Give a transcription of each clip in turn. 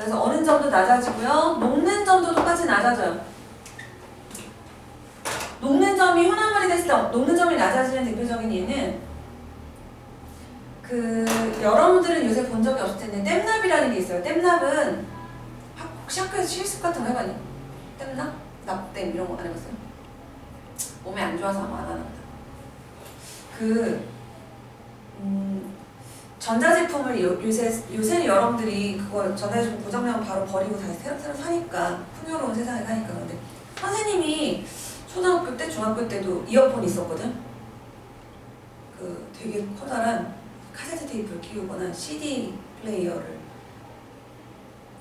그래서 어는 점도 낮아지고요. 녹는 점도 똑같이 낮아져요. 녹는 점이 혼합물이 됐을 때 녹는 점이 낮아지는 대표적인 예는 여러분들은 요새 본 적이 없을 텐데 땜납이라는 게 있어요. 땜납은 혹시 학교에서 실습 같은 거 해봤니? 땜납? 납땜 이런 거 안 해봤어요? 몸에 안 좋아서 아마 안 하나 보다. 전자제품을 요새는 여러분들이 그걸 전자제품 고장나면 바로 버리고 다시 새로 사니까 풍요로운 세상에 사니까. 근데 선생님이 초등학교 때, 중학교 때도 이어폰 있었거든? 되게 커다란 카세트 테이프를 끼우거나 CD 플레이어를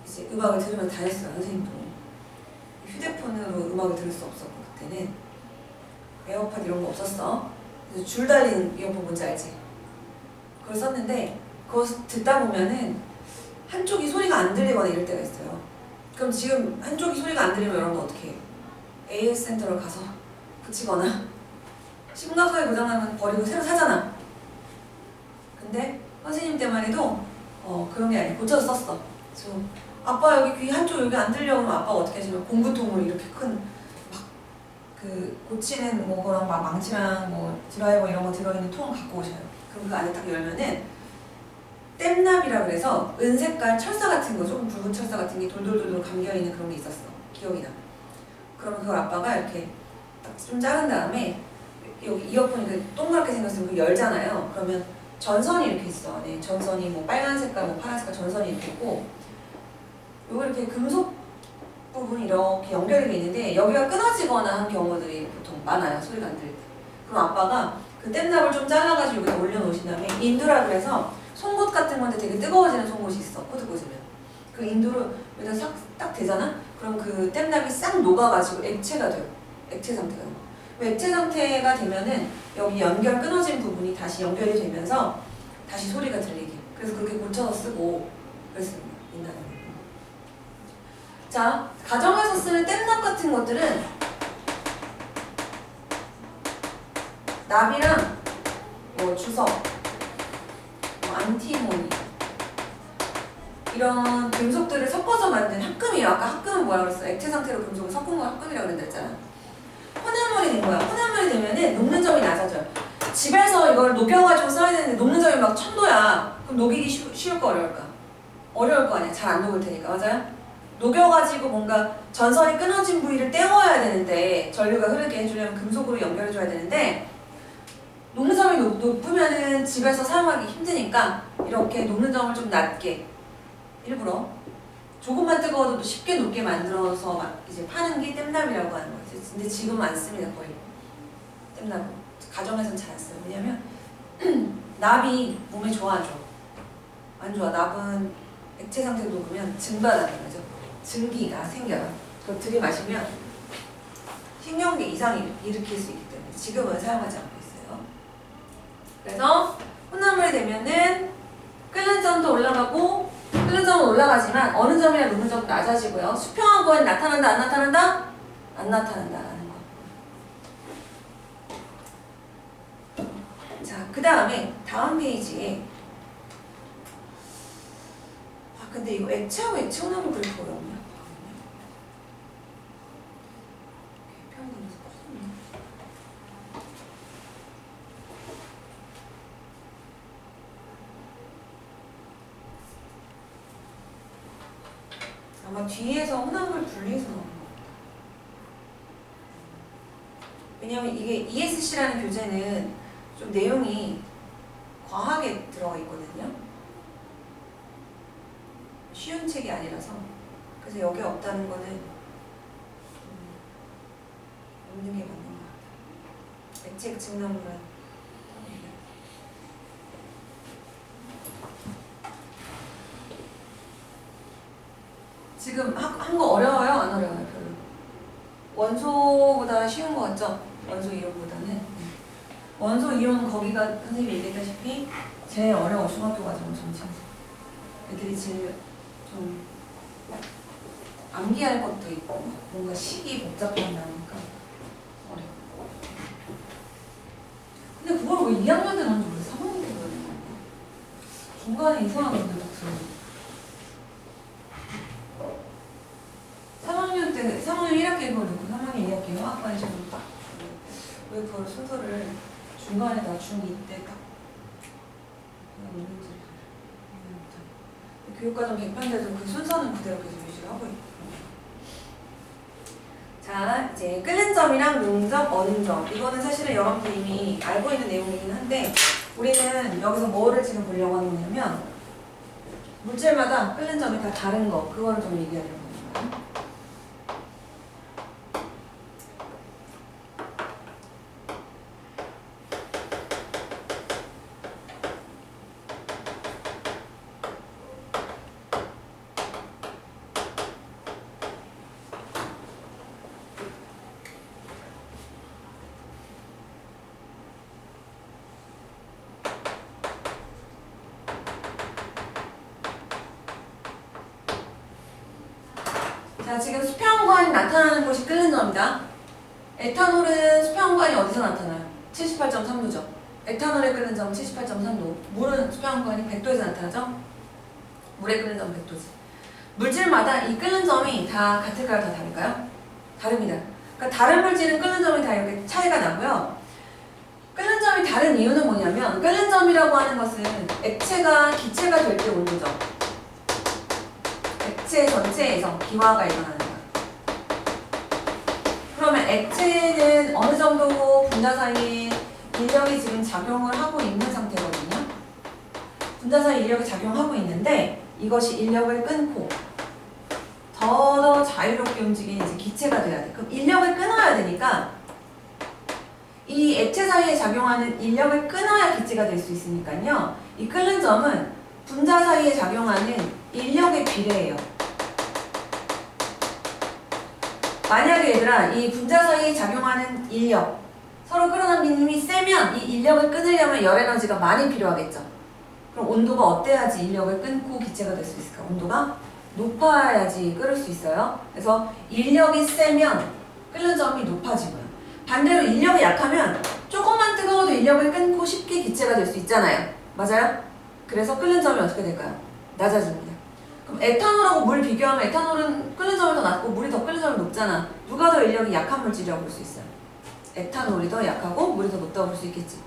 이제 음악을 들으면서 다녔어요, 선생님도. 휴대폰으로 음악을 들을 수 없었고, 그때는. 에어팟 이런 거 없었어. 그래서 줄 달린 이어폰 뭔지 알지? 그걸 썼는데, 그거 듣다 보면은 한쪽이 소리가 안 들리거나 이럴 때가 있어요. 그럼 지금 한쪽이 소리가 안 들리면 여러분 어떻게 해요? AS 센터를 가서 붙이거나 심각하게 고장나면 버리고 새로 사잖아. 근데 선생님 때만 해도 그런 게 아니고 고쳐서 썼어. 그래서 아빠 여기 귀 한쪽 여기 안 들려 그러면 아빠가 어떻게 하시면 공구통으로 이렇게 큰 고치는 거랑 막 망치랑 뭐 드라이버 이런 거 들어있는 통 갖고 오셔요. 그럼 그 안에 딱 열면은 땜납이라 그래서 은색깔 철사 같은 거, 조금 붉은 철사 같은 게 돌돌돌돌 감겨있는 그런 게 있었어. 기억이 나. 그러면 그걸 아빠가 이렇게 딱 좀 자른 다음에 여기 이어폰이 동그랗게 생겼으면 그거 열잖아요. 그러면 전선이 이렇게 있어. 네, 전선이 뭐 빨간 색깔, 뭐 파란 색깔 전선이 이렇게 있고, 요거 이렇게 금속 부분이 이렇게 연결이 돼 있는데 여기가 끊어지거나 한 경우들이 보통 많아요. 소리가 안 들릴 때. 그럼 아빠가 그 땜납을 좀 잘라가지고 여기다 올려놓으신 다음에 인두라 그래서 송곳 같은 건데 되게 뜨거워지는 송곳이 있어. 코드 꽂으면. 그 인두를 여기다 딱 대잖아? 그럼 그 땜납이 싹 녹아가지고 액체가 돼요. 액체 상태가. 액체 상태가 되면은 여기 연결 끊어진 부분이 다시 연결이 되면서 다시 소리가 들리게. 그래서 그렇게 고쳐서 쓰고 그랬습니다. 옛날에. 자, 가정에서 쓰는 땜납 같은 것들은 납이랑 뭐 주석, 뭐 안티모니 이런 금속들을 섞어서 만든 합금이에요. 아까 합금은 뭐라 그랬어? 액체 상태로 금속을 섞은 걸 합금이라고 그랬다 했잖아. 혼합물이 된 거야. 혼합물이 되면은 녹는 점이 낮아져요. 집에서 이걸 녹여가지고 써야 되는데 녹는 점이 막 1000도야. 그럼 녹이기 쉬울까 어려울까? 어려울 거 아니야. 잘 안 녹을 테니까. 맞아요? 녹여가지고 뭔가 전선이 끊어진 부위를 떼어야 되는데 전류가 흐르게 해주려면 금속으로 연결해줘야 되는데 녹는 점이 높으면은 집에서 사용하기 힘드니까 이렇게 녹는 점을 좀 낮게 일부러 조금만 뜨거워도 또 쉽게 녹게 만들어서 막 이제 파는 게 땜납이라고 하는 거지. 근데 지금은 안 씁니다. 거의 땜납은 가정에서는 잘 안 써요. 왜냐면 납이 몸에 좋아 안 좋아? 안 좋아. 납은 액체 상태로 녹으면 증발하는 거죠. 증기가 생겨요. 그걸 들이마시면 신경계 이상을 일으킬 수 있기 때문에 지금은 사용하지 않고 있어요. 그래서 혼합물이 되면은 끓는 점도 올라가고 끓는 점은 올라가지만 어느 점이나 녹는 점도 낮아지고요. 수평한 거엔 나타난다 안 나타난다? 안 나타난다라는 거. 자, 그 다음에 다음 페이지에 근데 이거 액체하고 액체 혼합물 그래프가 왜 없냐? 아마 뒤에서 혼합물 분리해서 나오는 것 같아요. 왜냐면 이게 ESC라는 교재는 좀 내용이 과하게 들어가 있거든요. 쉬운 책이 아니라서. 그래서 여기 없다는 거는 없는 게 맞는 것 같아요. 액체 증명물은 지금 한 거 어려워요? 안 어려워요? 별로. 원소보다 쉬운 거 같죠? 원소 이론보다는. 원소 이론 거기가 선생님이 얘기했다시피 제일 어려워. 중학교 과정 전체에서. 애들이 제일 좀 암기할 것도 있고 뭔가 식이 복잡하다니까 어려워. 근데 그걸 왜 2학년 때 나온지 모르겠어. 3학년 때 그러는 거 아니야? 중간에 이상한 건데 막 들어. 볼게요. 학번에 좀 딱. 왜 그걸 순서를 중간에다 중2 때 딱. 교육과정 개편돼도 그 순서는 그대로 계속 유지를 하고 있고. 자, 이제 끓는 점이랑 능점, 어는 점. 이거는 사실은 여러분들 이미 알고 있는 내용이긴 한데 우리는 여기서 뭐를 지금 보려고 하는 거냐면 물질마다 끓는 점이 다 다른 거. 그거를 좀 얘기하려고 하는 거예요. 자, 지금 수평관이 나타나는 곳이 끓는 점이다. 에탄올은 수평관이 어디서 나타나요? 78.3도죠. 에탄올의 끓는 점은 78.3도. 물은 수평관이 100도에서 나타나죠? 물의 끓는 점은 100도지. 물질마다 이 끓는 점이 다 같을까요? 다 다를까요? 다릅니다. 그러니까 다른 물질은 끓는 점이 다 이렇게 차이가 나고요. 끓는 점이 다른 이유는 뭐냐면 끓는 점이라고 하는 것은 액체가 기체가 될 때 온도죠. 액체 전체에서 기화가 일어나는 거야. 그러면 액체는 어느 정도 분자 사이에 인력이 지금 작용을 하고 있는 상태거든요. 분자 사이 인력이 작용하고 있는데 이것이 인력을 끊고 더 자유롭게 움직이는 이제 기체가 돼야 돼. 그럼 인력을 끊어야 되니까 이 액체 사이에 작용하는 인력을 끊어야 기체가 될 수 있으니까요. 이 끓는 점은 분자 사이에 작용하는 인력에 비례해요. 만약에 얘들아 이 분자 사이에 작용하는 인력 서로 끌어당기는 힘이 세면 이 인력을 끊으려면 열 에너지가 많이 필요하겠죠. 그럼 온도가 어때야지 인력을 끊고 기체가 될 수 있을까? 온도가 높아야지 끓을 수 있어요. 그래서 인력이 세면 끓는 점이 높아지고요. 반대로 인력이 약하면 조금만 뜨거워도 인력을 끊고 쉽게 기체가 될 수 있잖아요. 맞아요? 그래서 끓는 점이 어떻게 될까요? 낮아집니다. 그럼 에탄올하고 물 비교하면 에탄올은 끓는 점이 더 낮고 물이 더 끓는 점이 높잖아. 누가 더 인력이 약한 물질이라고 볼 수 있어요? 에탄올이 더 약하고 물이 더 높다고 볼 수 있겠지.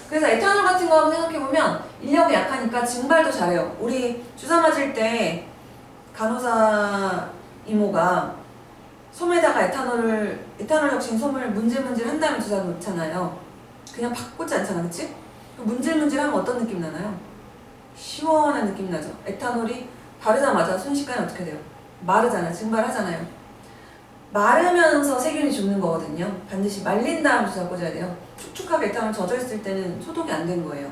그래서 에탄올 같은 거 한번 생각해보면 인력이 약하니까 증발도 잘해요. 우리 주사 맞을 때 간호사 이모가 솜에다가 에탄올 적신 솜을 문질문질 한 다음에 주사 놓잖아요. 그냥 팍 꽂지 않잖아, 그치? 문질문질 하면 어떤 느낌 나나요? 시원한 느낌 나죠? 에탄올이 바르자마자 순식간에 어떻게 돼요? 마르잖아, 증발하잖아요. 마르면서 세균이 죽는 거거든요. 반드시 말린 다음 주사 꽂아야 돼요. 축축하게 에탄올 젖어있을 때는 소독이 안 된 거예요.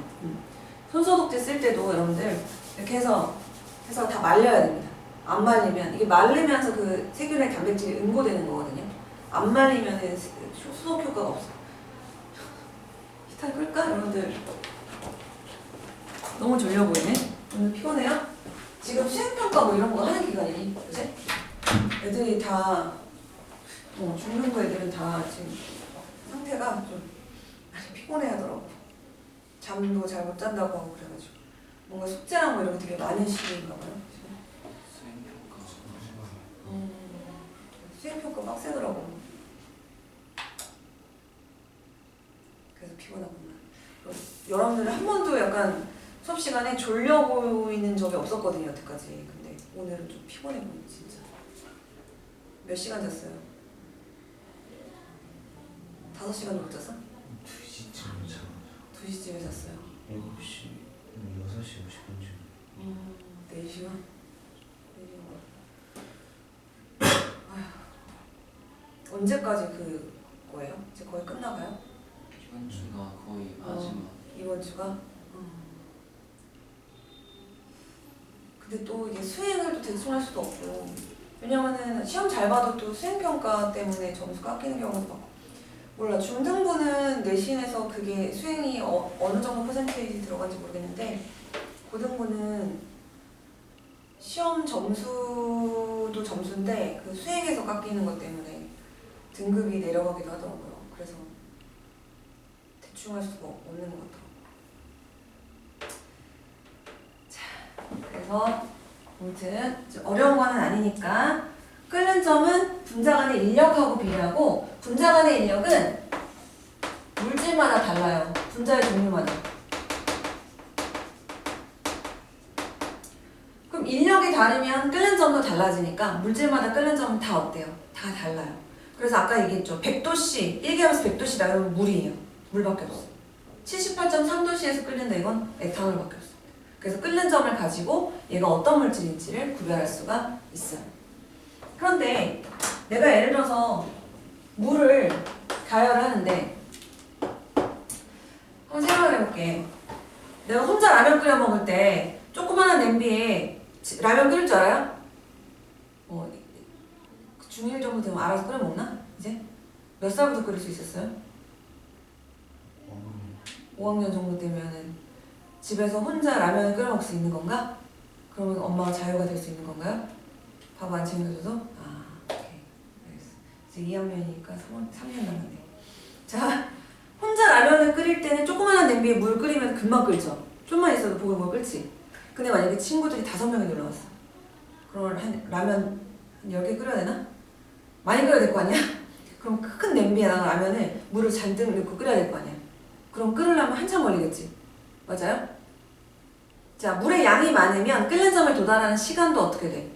손소독제 쓸 때도 여러분들 이렇게 해서 다 말려야 됩니다. 안 말리면 이게 말리면서 그 세균의 단백질이 응고되는 거거든요. 안 말리면 수독 효과가 없어. 히터 끌까 여러분들? 너무 졸려 보이네. 오늘 피곤해요? 지금 수행평가 뭐 이런 거 하는 기간이니, 그치? 애들이 다 중등부 애들은 다 지금 상태가 좀 많이 피곤해하더라고. 잠도 잘 못 잔다고 하고 그래가지고 뭔가 숙제랑 뭐 이런 거 되게 많은 시기인가 봐요. 수행평가 빡세더라고. 그래서 피곤하구나. 여러분들은 한 번도 약간 수업 시간에 졸려 보이는 적이 없었거든요, 여태까지. 근데 오늘은 좀 피곤해 보이네, 진짜. 몇 시간 잤어요? 5시간 정도 잤어? 2시쯤 잤어요. 2시쯤에 잤어요. 7시, 6시 50분쯤. 4시간? 언제까지 그거예요? 이제 거의 끝나가요? 이번 주가 거의 마지막. 이번 주가? 근데 또 이게 수행을 또 대충 할 수도 없고, 왜냐면은 시험 잘 봐도 또 수행평가 때문에 점수 깎이는 경우도 많고, 몰라. 중등부는 내신에서 그게 수행이 어느 정도 퍼센테이지 들어간지 모르겠는데, 고등부는 시험 점수도 점수인데 그 수행에서 깎이는 것 때문에 등급이 내려가기도 하더라고요. 그래서 대충 할 수가 없는 것 같아요. 자, 그래서 아무튼 어려운 거는 아니니까 끓는 점은 분자 간의 인력하고 비례하고 분자 간의 인력은 물질마다 달라요. 분자의 종류마다. 그럼 인력이 다르면 끓는 점도 달라지니까 물질마다 끓는 점은 다 어때요? 다 달라요. 그래서 아까 얘기했죠. 100도씨, 1기압에서 100도씨다 그러면 물이에요. 물밖에 없어. 78.3도씨에서 끓는다 이건 에탄올밖에 없어. 그래서 끓는 점을 가지고 얘가 어떤 물질인지를 구별할 수가 있어요. 그런데 내가 예를 들어서 물을 가열을 하는데 한번 생각을 해볼게. 내가 혼자 라면 끓여 먹을 때 조그마한 냄비에 라면 끓일 줄 알아요? 중1 정도 되면 알아서 끓여 먹나? 이제? 몇 살부터 끓일 수 있었어요? 5학년 정도 되면은 집에서 혼자 라면을 끓여 먹을 수 있는 건가? 그러면 엄마가 자유가 될 수 있는 건가요? 밥 안 챙겨줘도? 아, 오케이. 알겠어. 이제 2학년이니까 3년 남았네. 자, 혼자 라면을 끓일 때는 조그마한 냄비에 물 끓이면 금방 끓죠? 좀만 있어도 보글보글 끓지? 근데 만약에 친구들이 5명이 놀러 왔어. 그러면 라면 한 10개 끓여야 되나? 많이 끓여야 될 거 아니야? 그럼 큰 냄비에다가 라면을 물을 잔뜩 넣고 끓여야 될 거 아니야? 그럼 끓으려면 한참 걸리겠지? 맞아요? 자, 물의 양이 많으면 끓는 점을 도달하는 시간도 어떻게 돼?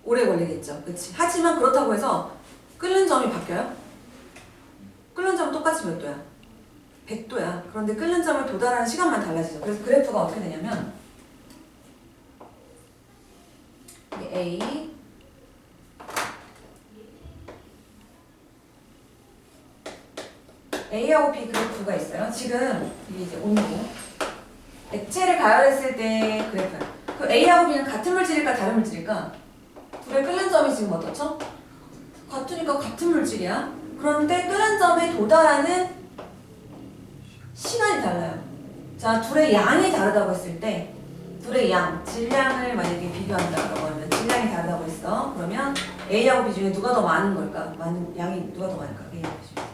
오래 걸리겠죠. 그치? 하지만 그렇다고 해서 끓는 점이 바뀌어요? 끓는 점은 똑같이 몇 도야? 100도야. 그런데 끓는 점을 도달하는 시간만 달라지죠. 그래서 그래프가 어떻게 되냐면 A A하고 B 그래프가 있어요. 지금 이게 이제 온도. 액체를 가열했을 때 그래프야. 그 A하고 B는 같은 물질일까 다른 물질일까? 둘의 끓는 점이 지금 어떻죠? 같으니까 같은 물질이야. 그런데 끓는 점에 도달하는 시간이 달라요. 자, 둘의 양이 다르다고 했을 때 둘의 양, 질량을 만약에 비교한다고 하면 질량이 다르다고 했어. 그러면 A하고 B 중에 누가 더 많은 걸까? 많은 양이 누가 더 많을까? A하고 B 중에.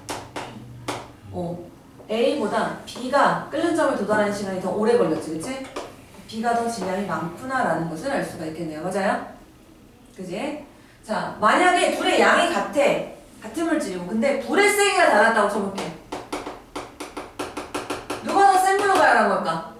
A보다 B가 끓는 점을 도달하는 시간이 더 오래 걸렸지, 그치? B가 더 질량이 많구나라는 것을 알 수가 있겠네요. 맞아요? 그지? 자, 만약에 둘의 양이 같아. 같은 물질이고. 근데 불의 세기가 달랐다고 쳐볼게. 누가 더 센 불로 가열한 걸까?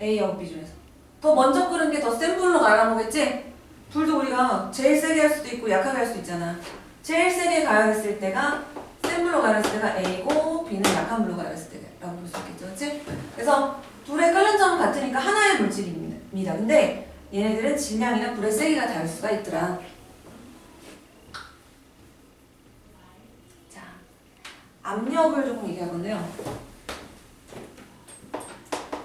A하고 B 중에서. 더 먼저 끓은 게 더 센 불로 가열한 거겠지? 불도 우리가 제일 세게 할 수도 있고 약하게 할 수도 있잖아. 제일 세게 가열했을 때가 센 불로 가열했을 때가 A고 B는 약한 불로 가열했을 때라고 볼 수 있겠죠. 그치? 그래서 둘의 끓는 점은 같으니까 하나의 물질입니다. 근데 얘네들은 질량이나 불의 세기가 다를 수가 있더라. 자, 압력을 조금 얘기할 건데요.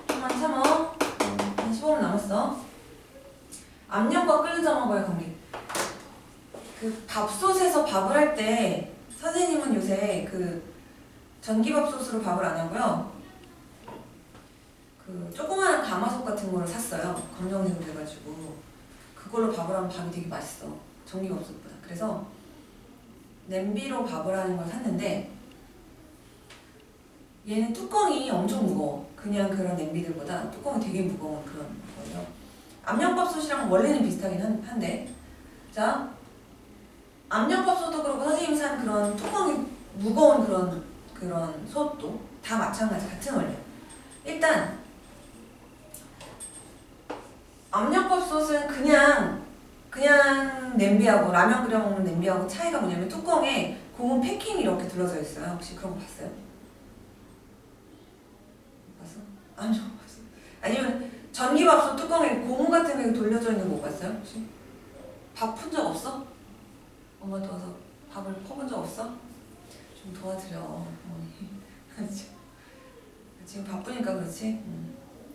좀만 참어. 한 15분 남았어. 압력과 끓는 점하고의 관계. 그 밥솥에서 밥을 할 때 선생님은 요새 그 전기밥솥으로 밥을 안 하고요. 그 조그마한 가마솥 같은 거를 샀어요. 검정색으로 해가지고 그걸로 밥을 하면 밥이 되게 맛있어. 전기밥솥보다. 그래서 냄비로 밥을 하는 걸 샀는데 얘는 뚜껑이 엄청 무거워. 그냥 그런 냄비들보다 뚜껑이 되게 무거운 그런 거예요. 압력밥솥이랑 원리는 비슷하긴 한데 자, 압력밥솥도 그렇고 선생님이 산 그런 뚜껑이 무거운 그런 솥도 다 마찬가지 같은 원리야. 일단 압력밥솥은 그냥 냄비하고 라면 끓여 먹는 냄비하고 차이가 뭐냐면 뚜껑에 고무 패킹이 이렇게 둘러져 있어요. 혹시 그런 거 봤어요? 봤어? 안 봤어. 아니면 전기밥솥 뚜껑에 고무 같은 게 돌려져 있는 거 못 봤어요? 혹시? 밥 푼 적 없어? 엄마 도와서 밥을 퍼본 적 없어? 좀 도와드려 어머니. 지금 바쁘니까 그렇지?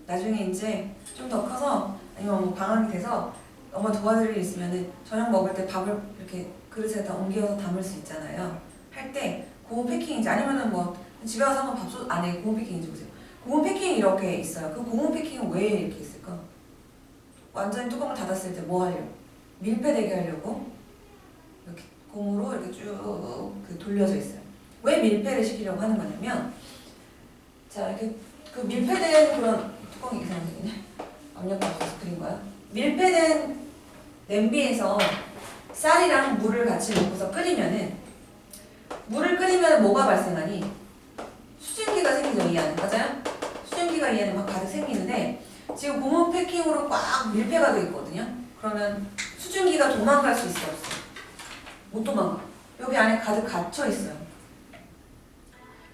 나중에 이제 좀 더 커서 아니면 뭐 방학이 돼서 엄마 도와드릴 일 있으면은 저녁 먹을 때 밥을 이렇게 그릇에다 옮겨서 담을 수 있잖아요. 할 때 고무 패킹인지 아니면은 뭐 집에 가서 한번 밥솥 안에 고무 패킹인지 보세요. 고무 패킹이 이렇게 있어요. 그 고무 패킹은 왜 이렇게 있을까? 완전히 뚜껑을 닫았을 때 뭐 하려고? 밀폐되게 하려고 이렇게 고무로 이렇게 쭉 돌려져 있어요. 왜 밀폐를 시키려고 하는 거냐면 자, 이렇게 그 밀폐된 그런 뚜껑이 이상하게 생겼네. 압력밥솥에서 그린 거야. 밀폐된 냄비에서 쌀이랑 물을 같이 넣고서 끓이면은 물을 끓이면 뭐가 발생하니? 수증기가 생기죠, 이 안에. 맞아요? 수증기가 이 안에 막 가득 생기는데 지금 고무 패킹으로 꽉 밀폐가 돼 있거든요. 그러면 수증기가 도망갈 수 있어요, 없어요? 못 도망가. 여기 안에 가득 갇혀 있어요.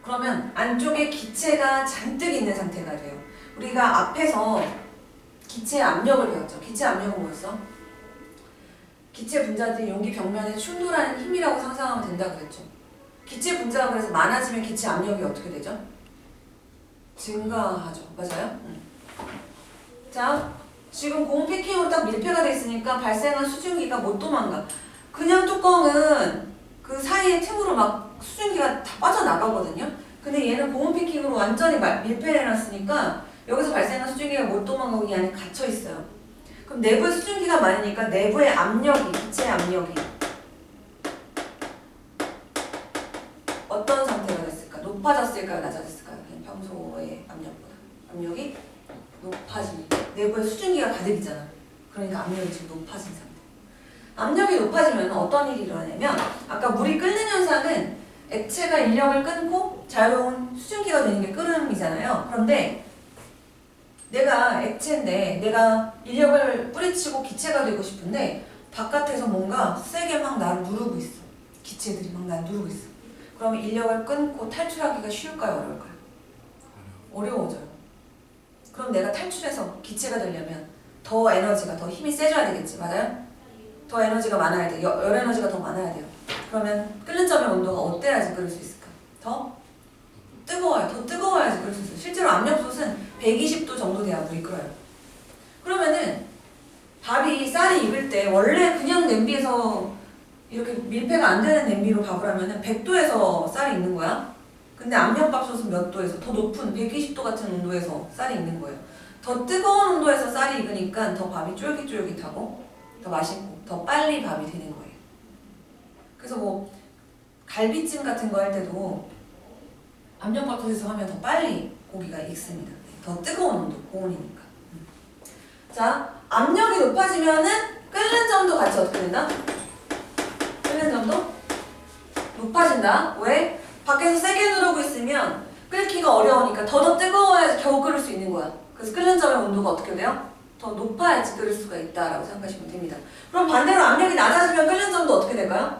그러면 안쪽에 기체가 잔뜩 있는 상태가 돼요. 우리가 앞에서 기체 압력을 배웠죠. 기체 압력은 뭐였어? 기체 분자들이 용기 벽면에 충돌하는 힘이라고 상상하면 된다 그랬죠. 기체 분자가 그래서 많아지면 기체 압력이 어떻게 되죠? 증가하죠. 맞아요? 자, 지금 고무 패킹으로 딱 밀폐가 돼 있으니까 발생한 수증기가 못 도망가. 그냥 뚜껑은 그 사이에 틈으로 막 수증기가 다 빠져나가거든요. 근데 얘는 고무 패킹으로 완전히 밀폐를 해놨으니까 여기서 발생한 수증기가 못 도망가고 이 안에 갇혀 있어요. 그럼 내부에 수증기가 많으니까 내부의 압력이, 기체 압력이 어떤 상태가 됐을까? 높아졌을까요? 낮아졌을까요? 그냥 평소의 압력보다. 압력이 높아지니까. 내부에 수증기가 가득이잖아. 그러니까 압력이 지금 높아진 상태. 압력이 높아지면 어떤 일이 일어나냐면 아까 물이 끓는 현상은 액체가 인력을 끊고 자유로운 수증기가 되는 게 끓음이잖아요. 그런데 내가 액체인데 내가 인력을 뿌리치고 기체가 되고 싶은데 바깥에서 뭔가 세게 막 나를 누르고 있어. 기체들이 막 나를 누르고 있어. 그러면 인력을 끊고 탈출하기가 쉬울까요? 어려울까요? 어려워져요. 그럼 내가 탈출해서 기체가 되려면 더 에너지가, 더 힘이 세져야 되겠지. 맞아요? 더 에너지가 많아야 돼. 열 에너지가 더 많아야 돼요. 그러면 끓는 점의 온도가 어때야지 끓을 수 있을까? 더 뜨거워요. 더 뜨거워야지 끓을 수 있어요. 실제로 압력솥은 120도 정도 돼야 물이 끓어요. 그러면은 밥이 쌀이 익을 때 원래 그냥 냄비에서 이렇게 밀폐가 안 되는 냄비로 밥을 하면은 100도에서 쌀이 익는 거야. 근데 압력밥솥은 몇 도에서? 더 높은 120도 같은 온도에서 쌀이 익는 거예요. 더 뜨거운 온도에서 쌀이 익으니까 더 밥이 쫄깃쫄깃하고 더 맛있고 더 빨리 밥이 되는 거예요. 그래서 뭐 갈비찜 같은 거 할 때도 압력밥솥에서 하면 더 빨리 고기가 익습니다. 더 뜨거운 온도, 고온이니까. 자, 압력이 높아지면은 끓는 점도 같이 어떻게 된다? 끓는 점도 높아진다. 왜? 밖에서 세게 누르고 있으면 끓기가 어려우니까 더 뜨거워야지 겨우 끓을 수 있는 거야. 그래서 끓는 점의 온도가 어떻게 돼요? 더 높아야지 끓을 수가 있다라고 생각하시면 됩니다. 그럼 반대로 압력이 낮아지면 끓는 점도 어떻게 될까요?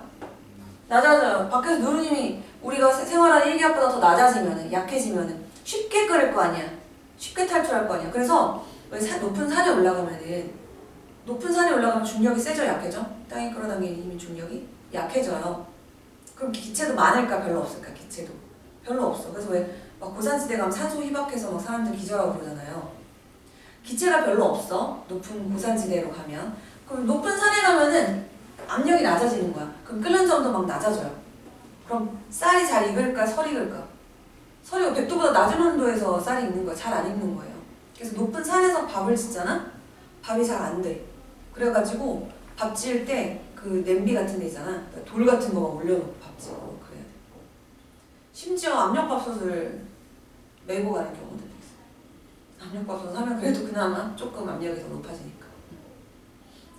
낮아져요. 밖에서 누르님이 우리가 생활하는 일기압보다 더 낮아지면, 약해지면 쉽게 끓을 거 아니야. 쉽게 탈출할 거 아니야. 그래서 왜 높은 산에 올라가면은 높은 산에 올라가면 중력이 세져 약해져? 땅에 끌어당기는 힘이 중력이 약해져요. 그럼 기체도 많을까 별로 없을까? 기체도 별로 없어. 그래서 왜 막 고산지대 가면 산소 희박해서 막 사람들 기절하고 그러잖아요. 기체가 별로 없어. 높은 고산지대로 가면. 그럼 높은 산에 가면은 압력이 낮아지는 거야. 그럼 끓는 점도 막 낮아져요. 그럼 쌀이 잘 익을까? 설 익을까? 설이 100도보다 낮은 온도에서 쌀이 익는 거야. 잘 안 익는 거예요. 그래서 높은 산에서 밥을 짓잖아? 밥이 잘 안 돼. 그래가지고 밥 지을 때 그 냄비 같은 데 있잖아. 돌 같은 거 막 올려놓고 밥 지고 그래야 돼. 심지어 압력밥솥을 메고 가는 경우도 있어. 압력밥솥 하면 그래도 그나마 조금 압력이 더 높아지니까.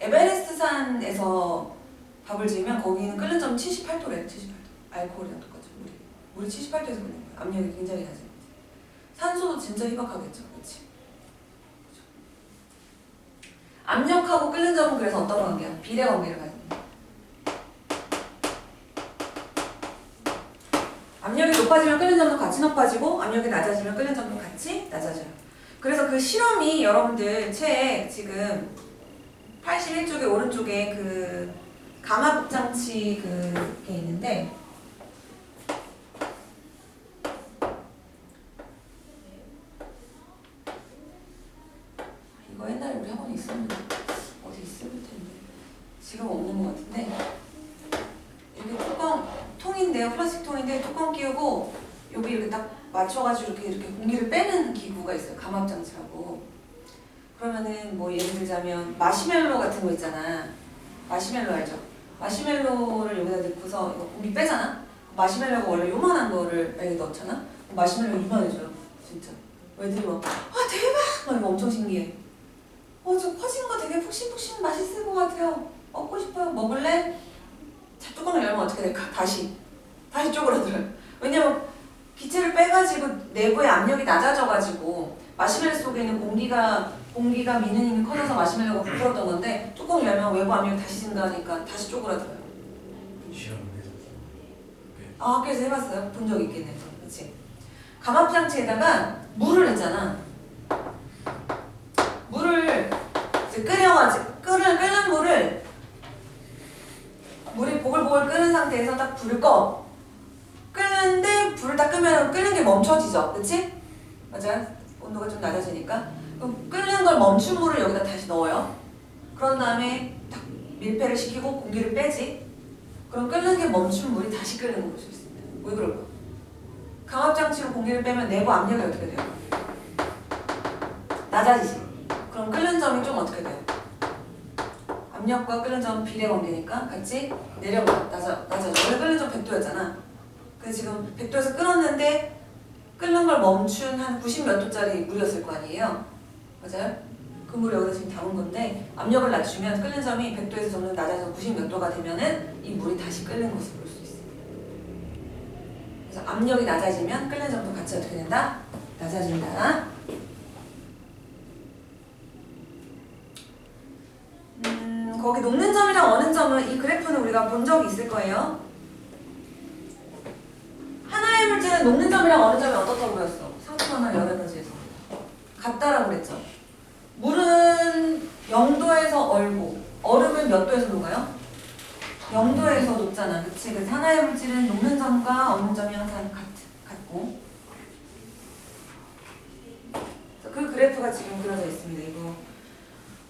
에베레스트 산에서 밥을 지으면 거기는 끓는 점이 78도래. 78도. 알코올이랑 똑같죠. 물이 78도에서 끓는 거예요. 압력이 굉장히 낮은 거지. 산소도 진짜 희박하겠죠. 그렇지? 압력하고 끓는 점은 그래서 어떤 관계야? 비례 관계를 가집니다. 압력이 높아지면 끓는 점도 같이 높아지고 압력이 낮아지면 끓는 점도 같이 낮아져요. 그래서 그 실험이 여러분들 책 지금 81쪽에 오른쪽에 그 감압장치 그게 있는데 이거 옛날에 우리 학원에 있었는데 어디 있을 텐데 지금 없는 것 같은데 이렇게 통인데요. 플라스틱 통인데 뚜껑 끼우고 여기 이렇게 딱 맞춰가지고 이렇게 공기를 빼는 기구가 있어요. 감압장치라고. 그러면은 뭐 예를 들자면 마시멜로 같은 거 있잖아. 마시멜로 알죠? 마시멜로를 여기다 넣고서 이거 공기 빼잖아? 마시멜로가 원래 요만한 거를 여기 넣잖아? 마시멜로 이만해져요. 진짜. 애들이 막 와 대박! 막 이거 엄청 신기해. 저 커진 거 되게 푹신푹신 맛있을 것 같아요. 먹고 싶어요. 먹을래? 자, 뚜껑을 열면 어떻게 될까? 다시 쪼그라들어요. 왜냐면 기체를 빼가지고 내부의 압력이 낮아져가지고 마시멜로 속에 있는 공기가 미는 힘이 커져서 마시멜로가 부풀었던 건데 뚜껑 열면 외부 압력이 다시 증가하니까 다시 쪼그라들어요. 실험해서. 아, 학교에서 해봤어요? 본 적 있겠네. 그치? 감압장치에다가 물을 넣잖아. 물을 이제 끓여가지고 끓는 물이 보글보글 끓는 상태에서 딱 불을 꺼. 끓는데 불을 딱 끄면 끓는 게 멈춰지죠. 그치? 맞아요? 온도가 좀 낮아지니까. 그럼 끓는 걸 멈춘 물을 여기다 다시 넣어요. 그런 다음에 딱 밀폐를 시키고 공기를 빼지. 그럼 끓는 게 멈춘 물이 다시 끓는 걸 볼 수 있습니다. 왜 그럴까? 강압장치로 공기를 빼면 내부 압력이 어떻게 돼요? 낮아지지. 그럼 끓는 점이 좀 어떻게 돼요? 압력과 끓는 점은 비례 관계니까 같이 낮아져. 원래 끓는 점 100도였잖아. 그래서 지금 100도에서 끓었는데 끓는 걸 멈춘 한 90 몇 도짜리 물이었을 거 아니에요? 맞아요? 그 물을 여기다 지금 담은 건데 압력을 낮추면 끓는 점이 100도에서 점점 낮아져서 90 몇 도가 되면은 이 물이 다시 끓는 것을 볼 수 있어요. 그래서 압력이 낮아지면 끓는 점도 같이 어떻게 된다? 낮아진다. 거기 녹는 점이랑 어는 점은 이 그래프는 우리가 본 적이 있을 거예요. 하나의 물질은 녹는 점이랑 어는 점이 어떻다고 보였어? 상수원화 열에너지에서 같다라고 그랬죠. 물은 0도에서 얼고 얼음은 몇 도에서 녹아요? 0도에서 녹잖아. 그치? 그래서 하나의 물질은 녹는 점과 얼는 점이 항상 같고 그 그래프가 지금 그려져 있습니다. 이거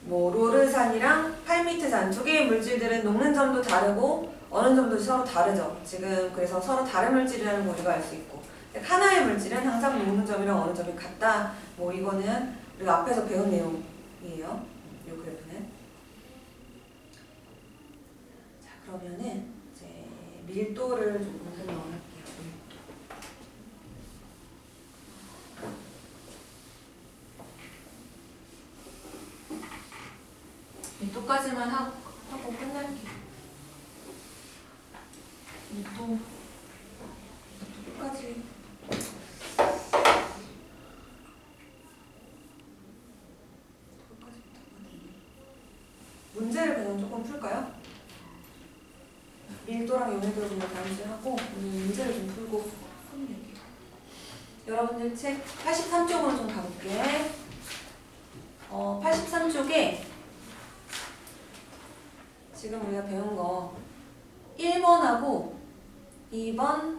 뭐 로르산이랑 팔미트산 두 개의 물질들은 녹는 점도 다르고 어는 점도 서로 다르죠. 지금 그래서 서로 다른 물질이라는 걸 우리가 알 수 있고 하나의 물질은 항상 녹는 점이랑 어는 점이 같다. 뭐 이거는 우리가 앞에서 배운 내용이에요. 이 그래프는. 자, 그러면은 이제 밀도를 조금 설명할게요. 밀도까지만 하고 끝낼게요. 밀도까지. 문제를 그냥 조금 풀까요? 밀도랑 용해도를 그냥 단수하고 문제를 좀 풀고 하면 될게요. 여러분들 책 83쪽으로 좀 가볼게. 83쪽에 지금 우리가 배운 거 1번하고 2번,